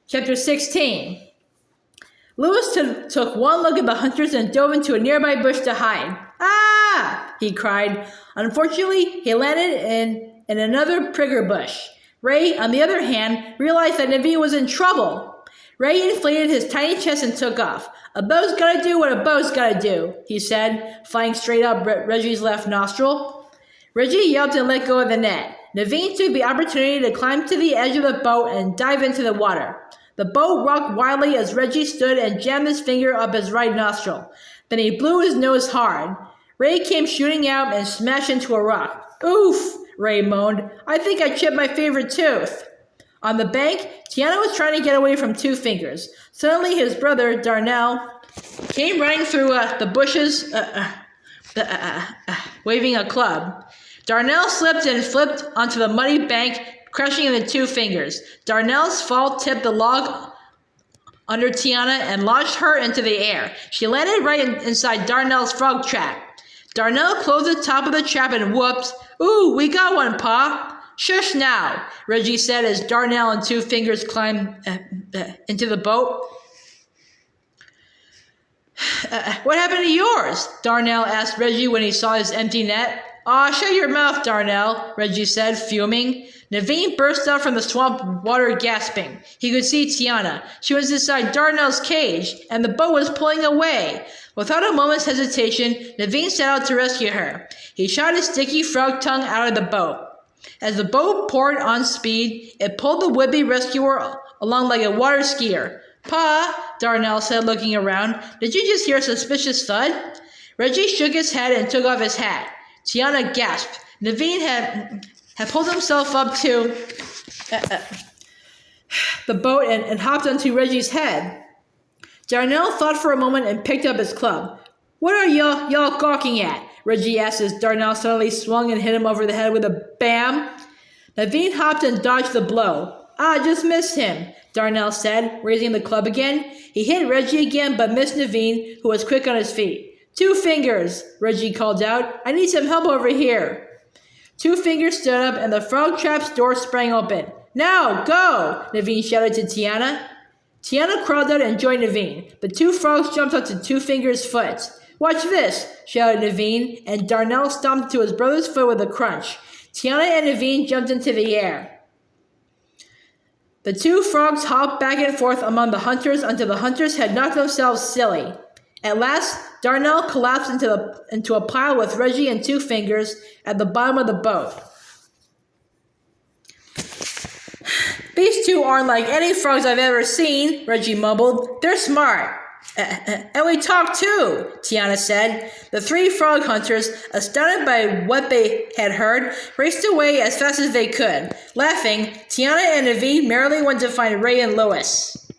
Chapter 16. Lewis took one look at the hunters and dove into a nearby bush to hide. Ah! He cried. Unfortunately, he landed in another prigger bush. Ray, on the other hand, realized that Naveen was in trouble. Ray inflated his tiny chest and took off. A bow's gotta do what a bow's gotta do, he said, flying straight up Reggie's left nostril. Reggie yelped and let go of the net. Naveen took the opportunity to climb to the edge of the boat and dive into the water. The boat rocked wildly as Reggie stood and jammed his finger up his right nostril. Then he blew his nose hard. Ray came shooting out and smashed into a rock. Oof, Ray moaned. I think I chipped my favorite tooth. On the bank, Tiana was trying to get away from Two Fingers. Suddenly his brother, Darnell, came running through the bushes, waving a club. Darnell slipped and flipped onto the muddy bank, crashing into Two Fingers. Darnell's fall tipped the log under Tiana and launched her into the air. She landed right inside Darnell's frog trap. Darnell closed the top of the trap and whooped. Ooh, we got one, Pa. Shush now, Reggie said as Darnell and Two Fingers climbed into the boat. What happened to yours? Darnell asked Reggie when he saw his empty net. Aw, shut your mouth, Darnell, Reggie said, fuming. Naveen burst out from the swamp water gasping. He could see Tiana. She was inside Darnell's cage, and the boat was pulling away. Without a moment's hesitation, Naveen set out to rescue her. He shot his sticky frog tongue out of the boat. As the boat poured on speed, it pulled the would-be rescuer along like a water skier. Pa, Darnell said, looking around. Did you just hear a suspicious thud? Reggie shook his head and took off his hat. Tiana gasped. Naveen had pulled himself up to the boat and hopped onto Reggie's head. Darnell thought for a moment and picked up his club. What are y'all gawking at? Reggie asked as Darnell suddenly swung and hit him over the head with a bam. Naveen hopped and dodged the blow. Ah, just missed him, Darnell said, raising the club again. He hit Reggie again but missed Naveen, who was quick on his feet. Two Fingers, Reggie called out. I need some help over here. Two Fingers stood up and the frog trap's door sprang open. Now, go, Naveen shouted to Tiana. Tiana crawled out and joined Naveen. The two frogs jumped onto Two Fingers' foot. Watch this, shouted Naveen, and Darnell stomped to his brother's foot with a crunch. Tiana and Naveen jumped into the air. The two frogs hopped back and forth among the hunters until the hunters had knocked themselves silly. At last, Darnell collapsed into a pile with Reggie and Two Fingers at the bottom of the boat. These two aren't like any frogs I've ever seen, Reggie mumbled. They're smart. And we talk too, Tiana said. The three frog hunters, astounded by what they had heard, raced away as fast as they could. Laughing, Tiana and Naveen merrily went to find Ray and Lois.